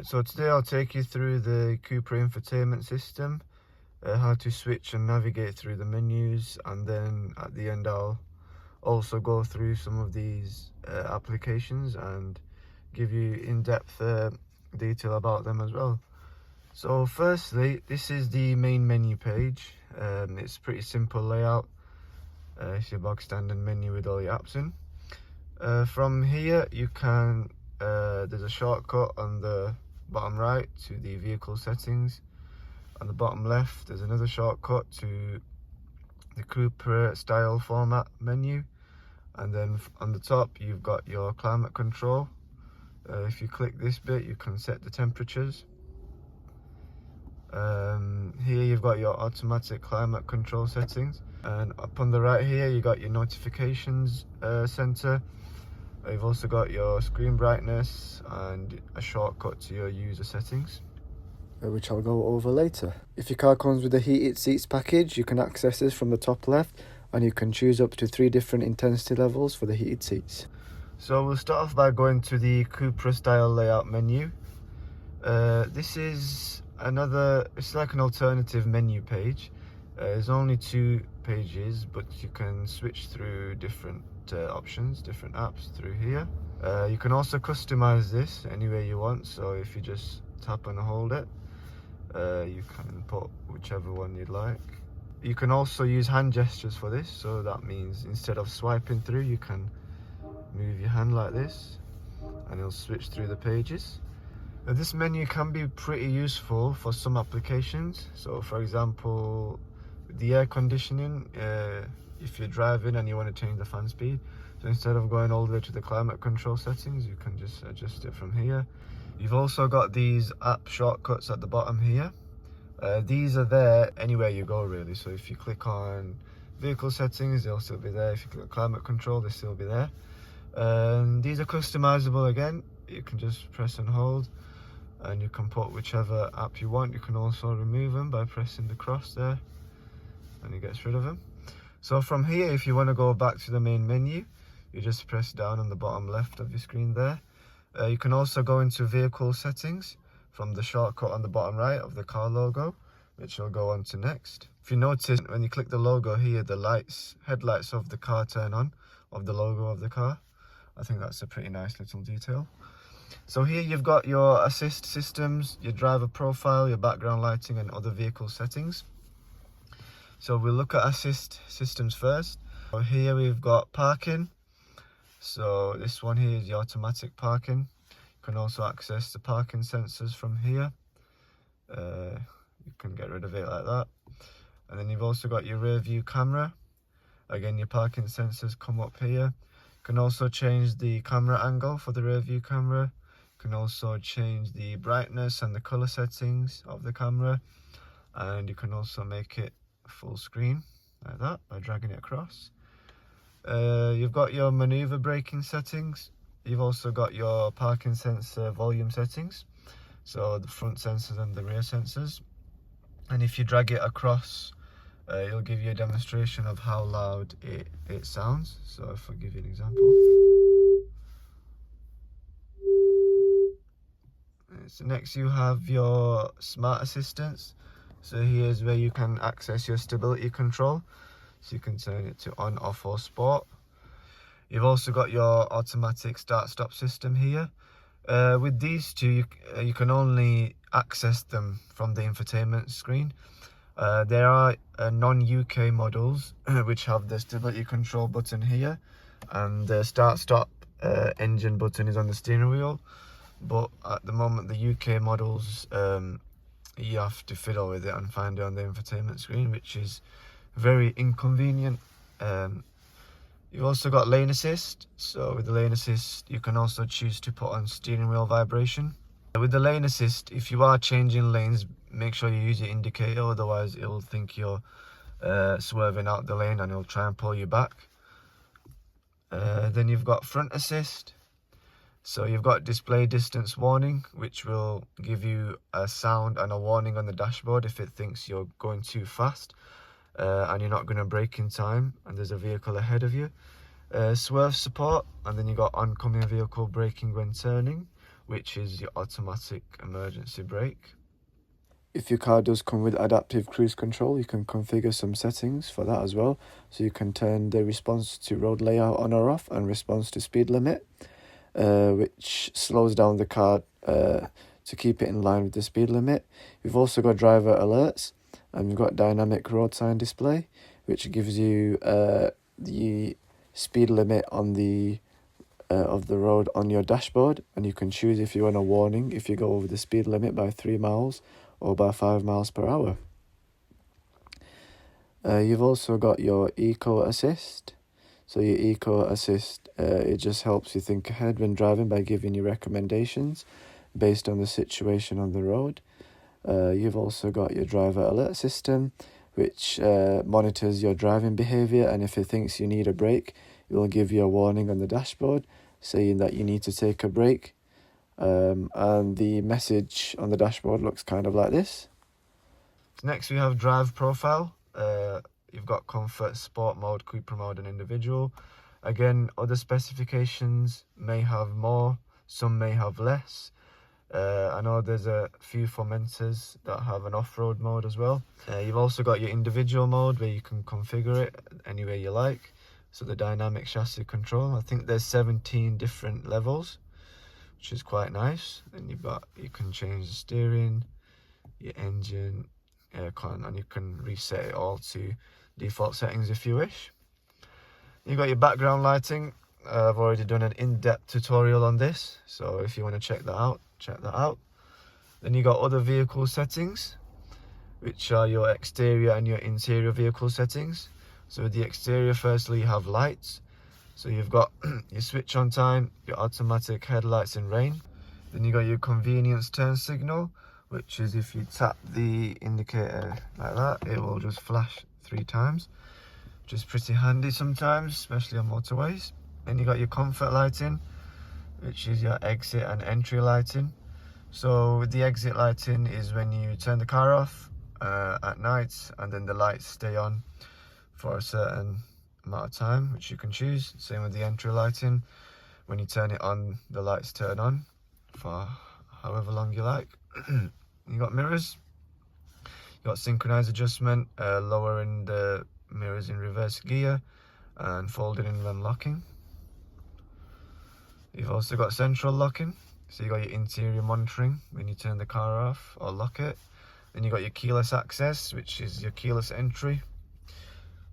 So today I'll take you through the Cupra Infotainment System, how to switch and navigate through the menus, and then at the end I'll also go through some of these applications and give you in-depth detail about them as well. So firstly, this is the main menu page. It's pretty simple layout. It's your bog standard menu with all your apps in. From here you can there's a shortcut on the bottom right to the vehicle settings. On the bottom left there's another shortcut to the Cupra style format menu, and then on the top you've got your climate control. If you click this bit you can set the temperatures. Here you've got your automatic climate control settings, and up on the right here you got your notifications center. You've also got your screen brightness and a shortcut to your user settings, which I'll go over later. If your car comes with a heated seats package, you can access this from the top left, and you can choose up to 3 different intensity levels for the heated seats. So we'll start off by going to the Cupra style layout menu. This is it's like an alternative menu page. There's only 2 pages, but you can switch through different options, different apps through here. You can also customize this any way you want, so if you just tap and hold it, you can put whichever one you'd like. You can also use hand gestures for this, so that means instead of swiping through you can move your hand like this and it'll switch through the pages. This menu can be pretty useful for some applications. So for example, the air conditioning, if you're driving and you want to change the fan speed, so instead of going all the way to the climate control settings, you can just adjust it from here. You've also got these app shortcuts at the bottom here. These are there anywhere you go really, so if you click on vehicle settings they'll still be there. If you click climate control they'll still be there. These are customizable again. You can just press and hold and you can put whichever app you want. You can also remove them by pressing the cross there and it gets rid of them. So from here, if you want to go back to the main menu, you just press down on the bottom left of your screen there. You can also go into vehicle settings from the shortcut on the bottom right of the car logo, which you'll go on to next. If you notice, when you click the logo here, the headlights of the car turn on, of the logo of the car. I think that's a pretty nice little detail. So here you've got your assist systems, your driver profile, your background lighting and other vehicle settings. So we'll look at assist systems first. So here we've got parking. So this one here is the automatic parking. You can also access the parking sensors from here. You can get rid of it like that. And then you've also got your rear view camera. Again, your parking sensors come up here. You can also change the camera angle for the rear view camera. You can also change the brightness and the color settings of the camera. And you can also make it full screen like that by dragging it across. You've got your maneuver braking settings. You've also got your parking sensor volume settings, so the front sensors and the rear sensors. And if you drag it across, it'll give you a demonstration of how loud it sounds. So if I give you an example, so next you have your smart assistants. So here's where you can access your stability control, so you can turn it to on, off or sport. You've also got your automatic start-stop system here. With these two, you can only access them from the infotainment screen. There are non-UK models which have the stability control button here, and the start-stop engine button is on the steering wheel. But at the moment, the UK models, you have to fiddle with it and find it on the infotainment screen, which is very inconvenient. You've also got lane assist. So with the lane assist you can also choose to put on steering wheel vibration. With the lane assist, if you are changing lanes, make sure you use your indicator, otherwise it will think you're swerving out the lane and it'll try and pull you back. Then you've got front assist. So you've got display distance warning, which will give you a sound and a warning on the dashboard if it thinks you're going too fast and you're not going to brake in time and there's a vehicle ahead of you. Swerve support, and then you got oncoming vehicle braking when turning. which is your automatic emergency brake. If your car does come with adaptive cruise control, you can configure some settings for that as well. So you can turn the response to road layout on or off and response to speed limit, which slows down the car to keep it in line with the speed limit. You've also got driver alerts, and you've got dynamic road sign display, which gives you the speed limit on the of the road on your dashboard, and you can choose if you want a warning if you go over the speed limit by 3 miles or by 5 miles per hour. You've also got your Eco Assist. So your Eco Assist, it just helps you think ahead when driving by giving you recommendations based on the situation on the road. You've also got your driver alert system, which monitors your driving behavior, and if it thinks you need a break, it will give you a warning on the dashboard saying that you need to take a break. And the message on the dashboard looks kind of like this. Next we have drive profile. You've got comfort, sport mode, Cupra mode and individual. Again, other specifications may have more, some may have less. I know there's a few Formentors that have an off-road mode as well. You've also got your individual mode where you can configure it any way you like. So the dynamic chassis control, I think there's 17 different levels, which is quite nice. Then you can change the steering, your engine, aircon, and you can reset it all to default settings if you wish. You've got your background lighting. I've already done an in-depth tutorial on this, so if you want to check that out, check that out. Then you got other vehicle settings, which are your exterior and your interior vehicle settings. So with the exterior, firstly you have lights. So you've got your switch on time, your automatic headlights in rain. Then you got your convenience turn signal, which is if you tap the indicator like that, it will just flash 3 times, which is pretty handy sometimes, especially on motorways. Then you got your comfort lighting, which is your exit and entry lighting. So with the exit lighting is when you turn the car off at night, and then the lights stay on for a certain amount of time, which you can choose. Same with the entry lighting. When you turn it on, the lights turn on for however long you like. You got mirrors. You got synchronized adjustment, lowering the mirrors in reverse gear and folding in when locking. You've also got central locking. So you got your interior monitoring when you turn the car off or lock it. Then you got your keyless access, which is your keyless entry.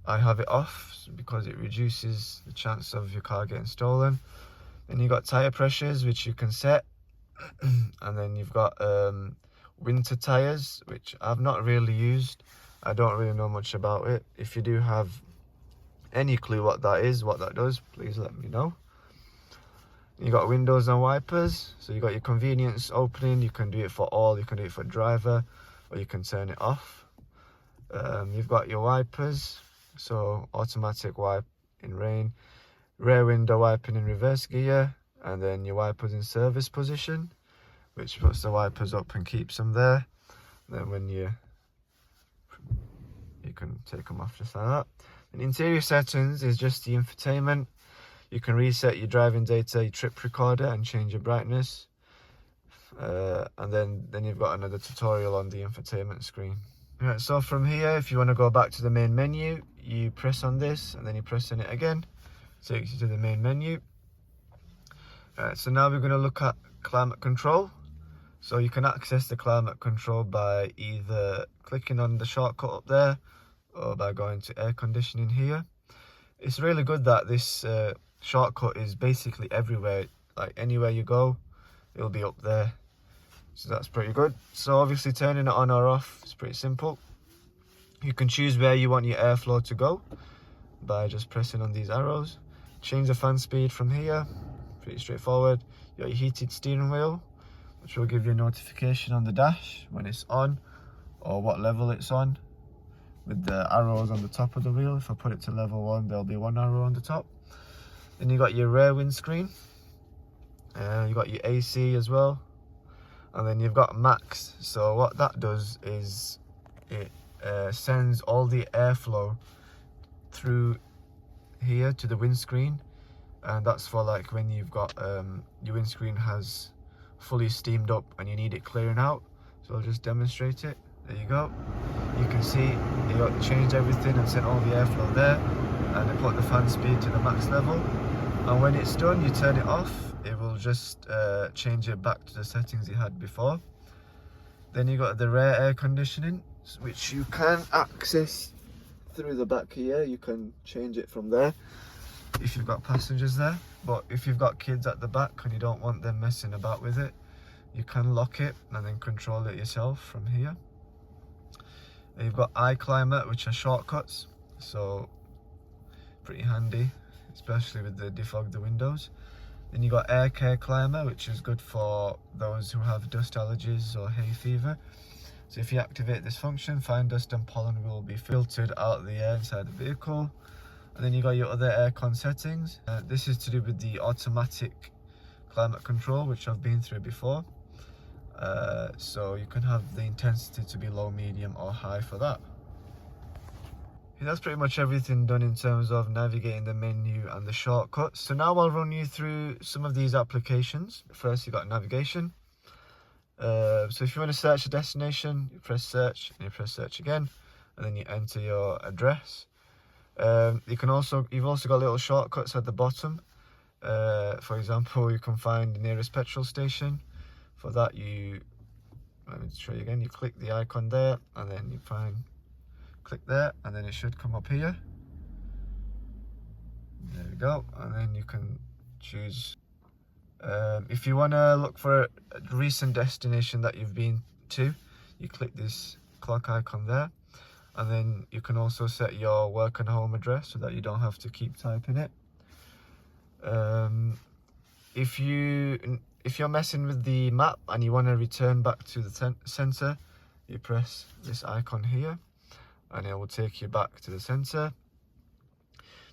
I have it off because it reduces the chance of your car getting stolen. Then you got tire pressures, which you can set. And then you've got winter tires, which I've not really used. I don't really know much about it. If you do have any clue what that is, what that does, please let me know. You got windows and wipers. So you got your convenience opening. You can do it for all. You can do it for driver, or you can turn it off. You've got your wipers. So automatic wipe in rain, rear window wiping in reverse gear, and then your wipers in service position, which puts the wipers up and keeps them there. Then when you can take them off just like that. And interior settings is just the infotainment. You can reset your driving data, your trip recorder, and change your brightness. And then you've got another tutorial on the infotainment screen. Right, so from here, if you want to go back to the main menu, you press on this and then you press on it again. It takes you to the main menu. Right, so now we're going to look at climate control. So you can access the climate control by either clicking on the shortcut up there or by going to air conditioning here. It's really good that this shortcut is basically everywhere. Like anywhere you go, it'll be up there. So that's pretty good. So obviously turning it on or off is pretty simple. You can choose where you want your airflow to go by just pressing on these arrows. Change the fan speed from here, pretty straightforward. You got your heated steering wheel, which will give you a notification on the dash when it's on or what level it's on, with the arrows on the top of the wheel. If I put it to level 1, there'll be 1 arrow on the top. Then you got your rear windscreen, you got your AC as well, and then you've got max. So what that does is it sends all the airflow through here to the windscreen, and that's for like when you've got your windscreen has fully steamed up and you need it clearing out. So I'll just demonstrate it. There you go. You can see it changed everything and sent all the airflow there, and it put the fan speed to the max level. And when it's done, you turn it off. It will just change it back to the settings you had before. Then you got the rear air conditioning, which you can access through the back here. You can change it from there if you've got passengers there. But if you've got kids at the back and you don't want them messing about with it, you can lock it and then control it yourself from here. And you've got iClimate, which are shortcuts, so pretty handy, especially with the defog the windows. Then you got Air Care Climber, which is good for those who have dust allergies or hay fever. So if you activate this function, fine dust and pollen will be filtered out of the air inside the vehicle. And then you got your other aircon settings. This is to do with the automatic climate control, which I've been through before. So you can have the intensity to be low, medium or high for that. That's pretty much everything done in terms of navigating the menu and the shortcuts. So now I'll run you through some of these applications. First, you got navigation. So if you want to search a destination, you press search and you press search again, and then you enter your address. You've also got little shortcuts at the bottom. For example, you can find the nearest petrol station. For that, let me show you again. You click the icon there, and then you click there, and then it should come up here. There we go, and then you can choose. If you want to look for a recent destination that you've been to, you click this clock icon there, and then you can also set your work and home address so that you don't have to keep typing it. If you're messing with the map and you want to return back to the center, you press this icon here and it will take you back to the center.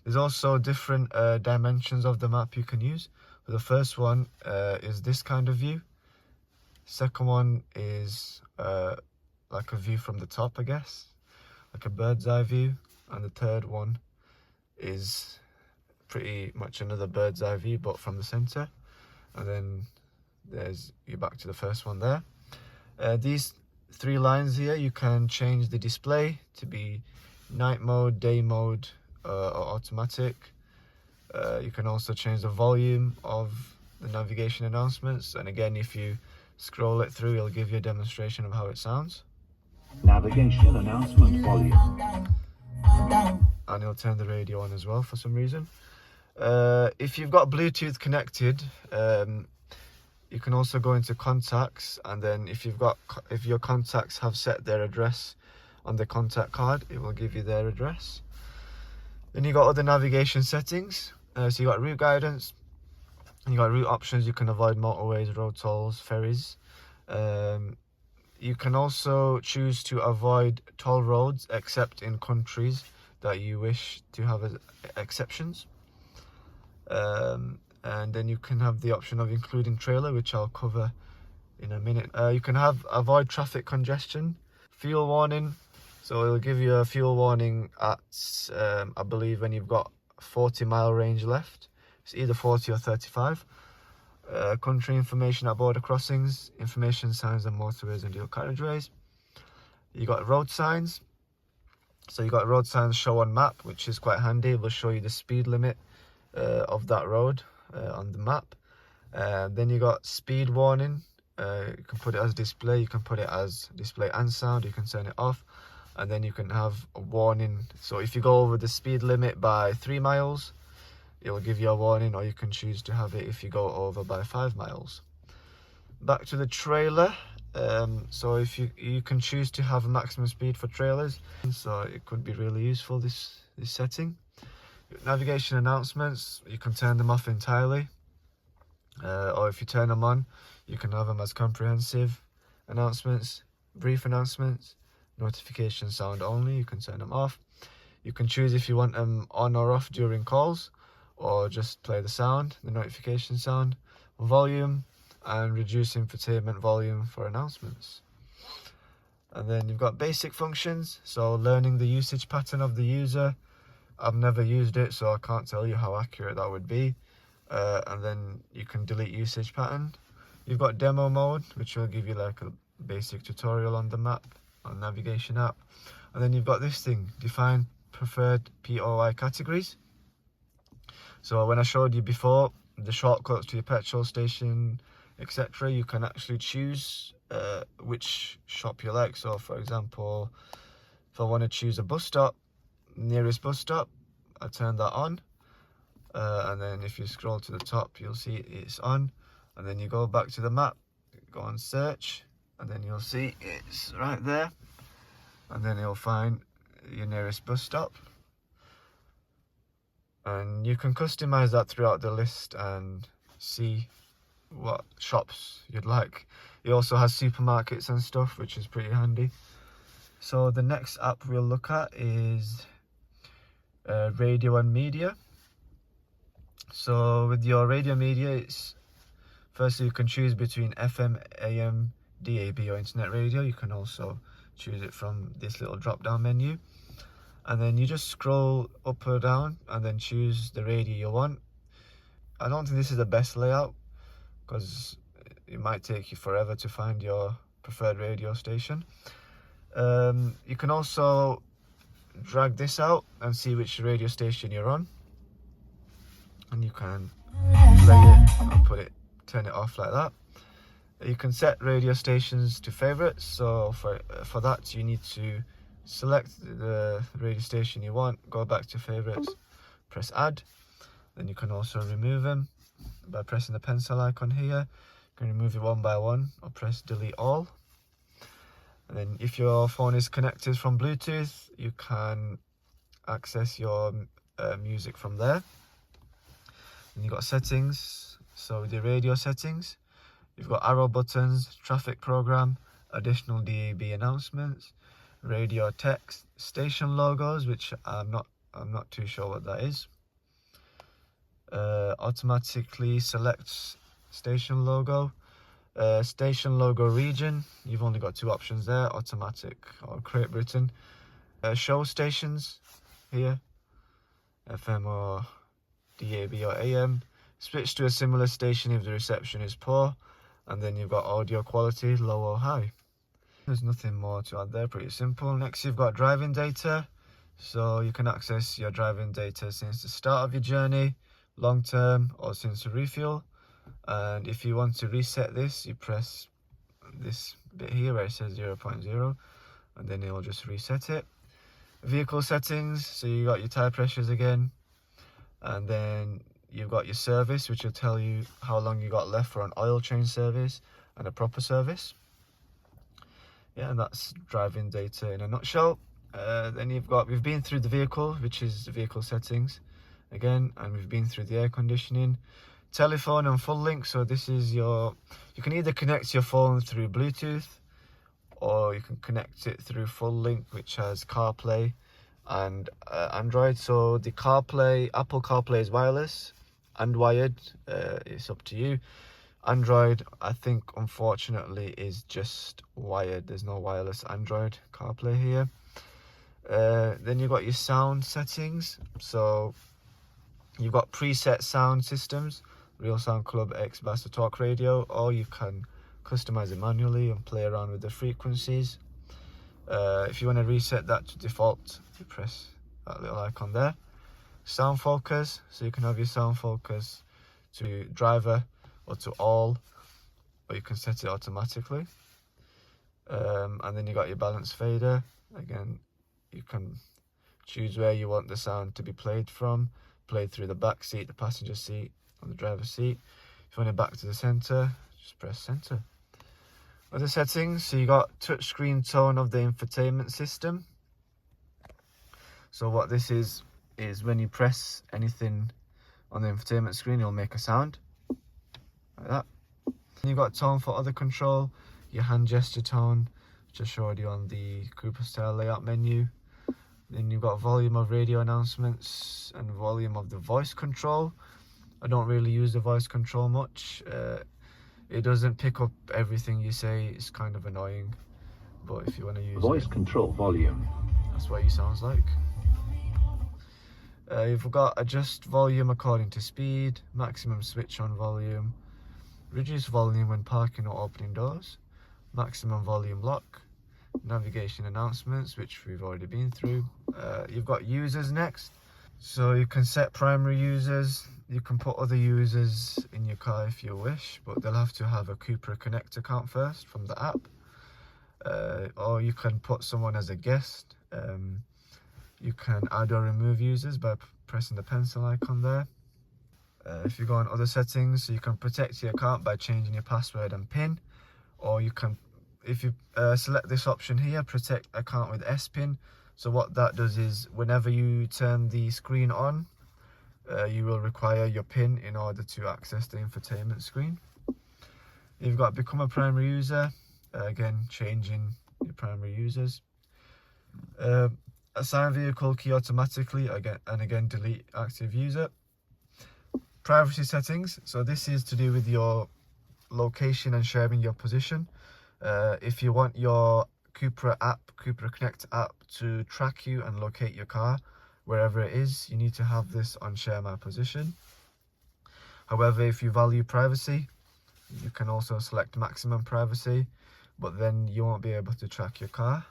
There's also different dimensions of the map you can use. So the first one is this kind of view. Second one is like a view from the top, I guess, like a bird's eye view. And the third one is pretty much another bird's eye view, but from the center. And then you're back to the first one there. These three lines here, you can change the display to be night mode, day mode, or automatic. You can also change the volume of the navigation announcements, and again, if you scroll it through, it'll give you a demonstration of how it sounds. Navigation announcement volume. And it'll turn the radio on as well for some reason. If you've got Bluetooth connected, you can also go into contacts, and then if your contacts have set their address on the contact card, it will give you their address. Then you got other navigation settings. So you got route guidance, and you got route options. You can avoid motorways, road tolls, ferries. You can also choose to avoid toll roads except in countries that you wish to have exceptions. And then you can have the option of including trailer, which I'll cover in a minute. You can avoid traffic congestion, fuel warning. So it'll give you a fuel warning at, I believe, when you've got 40-mile range left. It's either 40 or 35. Country information at border crossings, information signs on motorways and dual carriageways. You got road signs. So you got road signs show on map, which is quite handy. It will show you the speed limit of that road on the map. Then you got speed warning. You can put it as display, you can put it as display and sound, you can turn it off, and then you can have a warning. So if you go over the speed limit by 3 miles, it will give you a warning, or you can choose to have it if you go over by 5 miles. Back to the trailer. So if you can choose to have a maximum speed for trailers, so it could be really useful, this setting. Navigation announcements, you can turn them off entirely, or if you turn them on, you can have them as comprehensive announcements, brief announcements, notification sound only. You can turn them off. You can choose if you want them on or off during calls, or just play the sound, the notification sound, volume, and reduce infotainment volume for announcements. And then you've got basic functions, so learning the usage pattern of the user. I've never used it, so I can't tell you how accurate that would be. And then you can delete usage pattern. You've got demo mode, which will give you like a basic tutorial on the map, on navigation app. And then you've got this thing, define preferred POI categories. So when I showed you before the shortcuts to your petrol station, etc., you can actually choose which shop you like. So for example, if I want to choose a bus stop, nearest bus stop, I turn that on, and then if you scroll to the top, you'll see it's on. And then you go back to the map, go on search, and then you'll see it's right there, and then you'll find your nearest bus stop. And you can customize that throughout the list and see what shops you'd like. It also has supermarkets and stuff, which is pretty handy. So the next app we'll look at is radio and media. So with your radio media, it's firstly you can choose between FM, AM, DAB or internet radio. You can also choose it from this little drop down menu, and then you just scroll up or down and then choose the radio you want. I don't think this is the best layout because it might take you forever to find your preferred radio station. You can also drag this out and see which radio station you're on, and you can play it and turn it off like that. You can set radio stations to favorites. So for that you need to select the radio station you want, go back to favorites, press add. Then you can also remove them by pressing the pencil icon here. You can remove it one by one or press delete all. And then if your phone is connected from Bluetooth, you can access your music from there. And you've got settings. So with your radio settings, you've got arrow buttons, traffic program, additional DAB announcements, radio text, station logos, which I'm not too sure what that is. Automatically selects station logo. Station logo region, you've only got two options there, automatic or Great Britain. Show stations here, FM or DAB or AM. Switch to a similar station if the reception is poor. And then you've got audio quality, low or high. There's nothing more to add there, pretty simple. Next you've got driving data. So you can access your driving data since the start of your journey, long term or since the refuel. And if you want to reset this, you press this bit here where it says 0.0 and then it will just reset it. Vehicle settings, so you got your tire pressures again, and then you've got your service, which will tell you how long you got left for an oil change service and a proper service. Yeah, and that's driving data in a nutshell. Then we've been through the vehicle, which is the vehicle settings again, and we've been through the air conditioning, telephone and full link. So this is you can either connect your phone through Bluetooth or you can connect it through full link, which has CarPlay and Android. So the Apple CarPlay is wireless and wired. It's up to you. Android, I think unfortunately, is just wired. There's no wireless Android CarPlay here. Then you've got your sound settings. So you've got preset sound systems, Real Sound Club, X Bass or Talk Radio, or you can customize it manually and play around with the frequencies. If you want to reset that to default, you press that little icon there. Sound focus, so you can have your sound focus to driver or to all, or you can set it automatically. And then you got your balance fader. Again, you can choose where you want the sound to be played from, played through the back seat, the passenger seat, on the driver's seat. If you want it back to the center, just press center. Other settings, so you got touchscreen tone of the infotainment system. So what this is when you press anything on the infotainment screen, it'll make a sound like that. And you've got tone for other control, your hand gesture tone, which I showed you on the Cupra style layout menu. Then you've got volume of radio announcements and volume of the voice control. I don't really use the voice control much. It doesn't pick up everything you say. It's kind of annoying, but if you want to use Voice control volume. that's what he sounds like. You've got adjust volume according to speed, maximum switch on volume, reduce volume when parking or opening doors, maximum volume lock, navigation announcements, which we've already been through. You've got users next, so you can set primary users. You can put other users in your car if you wish, but they'll have to have a Cupra Connect account first from the app. Or you can put someone as a guest. You can add or remove users by pressing the pencil icon there. If you go on other settings, you can protect your account by changing your password and PIN, or you can, if you select this option here, protect account with S PIN. So what that does is whenever you turn the screen on, you will require your PIN in order to access the infotainment screen. You've got become a primary user, again changing your primary users. Assign vehicle key automatically, again delete active user. Privacy settings, so this is to do with your location and sharing your position. If you want your Cupra Connect app to track you and locate your car wherever it is, you need to have this on share my position. However, if you value privacy, you can also select maximum privacy, but then you won't be able to track your car.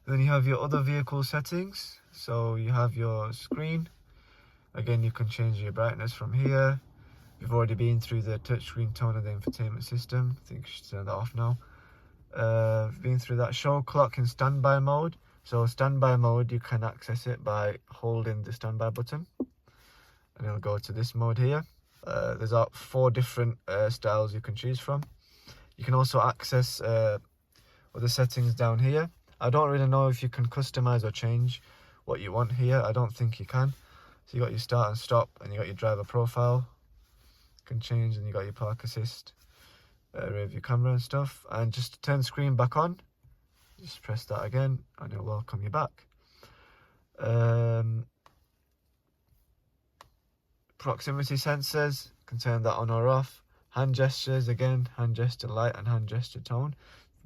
Then you have your other vehicle settings, so you have your screen. Again, you can change your brightness from here. We've already been through the touchscreen tone of the infotainment system. I think you should turn that off now. Been through that. Show clock in standby mode. So standby mode, you can access it by holding the standby button, and it'll go to this mode here. There's 4 different styles you can choose from. You can also access other settings down here. I don't really know if you can customize or change what you want here. I don't think you can. So you got your start and stop, and you got your driver profile. You can change, and you got your park assist, rear view camera and stuff. And just to turn the screen back on, just press that again, and it'll welcome you back. Proximity sensors, can turn that on or off. Hand gestures, again, hand gesture light and hand gesture tone.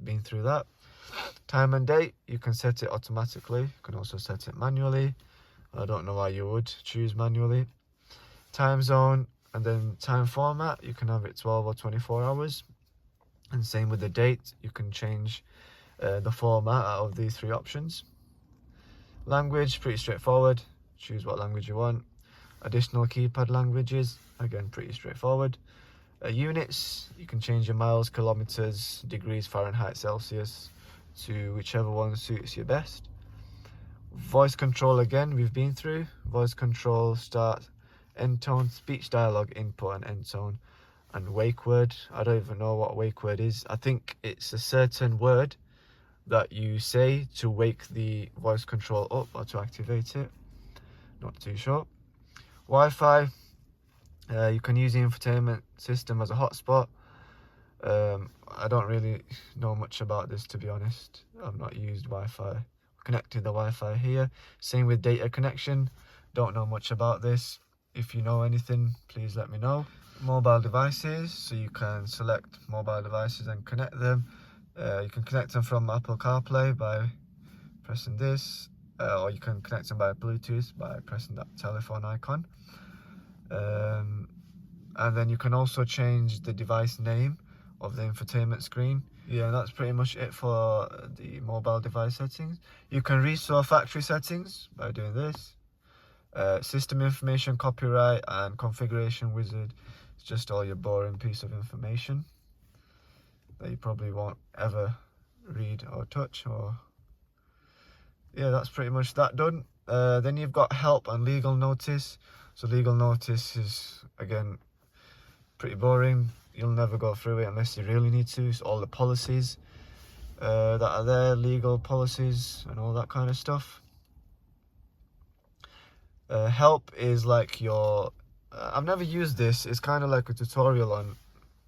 Been through that. Time and date, you can set it automatically. You can also set it manually. I don't know why you would choose manually. Time zone, and then time format, you can have it 12 or 24 hours. And same with the date, you can change the format out of these 3 options. Language, pretty straightforward. Choose what language you want. Additional keypad languages, again pretty straightforward. Units, you can change your miles, kilometers, degrees, Fahrenheit, Celsius to whichever one suits you best. Voice control, again we've been through. Voice control, start, end tone, speech dialogue, input and end tone, and wake word. I don't even know what wake word is. I think it's a certain word that you say to wake the voice control up or to activate it. Not too sure. Wi-Fi, you can use the infotainment system as a hotspot. I don't really know much about this, to be honest. I've not used Wi-Fi. Connected the Wi-Fi here. Same with data connection. Don't know much about this. If you know anything, please let me know. Mobile devices, so you can select mobile devices and connect them. You can connect them from Apple CarPlay by pressing this, or you can connect them by Bluetooth by pressing that telephone icon. And then you can also change the device name of the infotainment screen. Yeah, that's pretty much it for the mobile device settings. You can restore factory settings by doing this. System information, copyright and configuration wizard. It's just all your boring piece of information that you probably won't ever read or touch. Or yeah, that's pretty much that done. Then you've got help and legal notice. So legal notice is, again, pretty boring. You'll never go through it unless you really need to. It's all the policies that are there, legal policies and all that kind of stuff. Help is like your... I've never used this. It's kind of like a tutorial on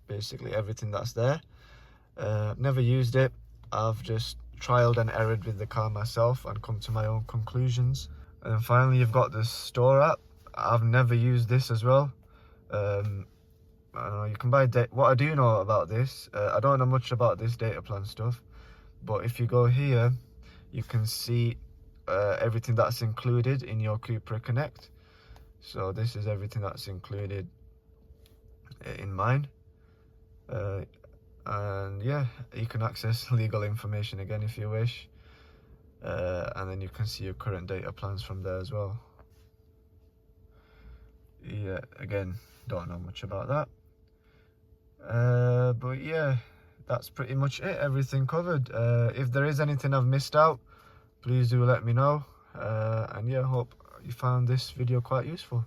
basically everything that's there. I've never used it. I've just trialed and errored with the car myself and come to my own conclusions. And then finally, you've got the store app. I've never used this as well. I don't know, you can buy what I do know about this, I don't know much about this data plan stuff, but if you go here, you can see everything that's included in your Cupra Connect. So this is everything that's included in mine. And yeah, you can access legal information again if you wish, and then you can see your current data plans from there as well. Yeah, again, don't know much about that, but yeah, that's pretty much it, everything covered. If there is anything I've missed out, please do let me know, and yeah, hope you found this video quite useful.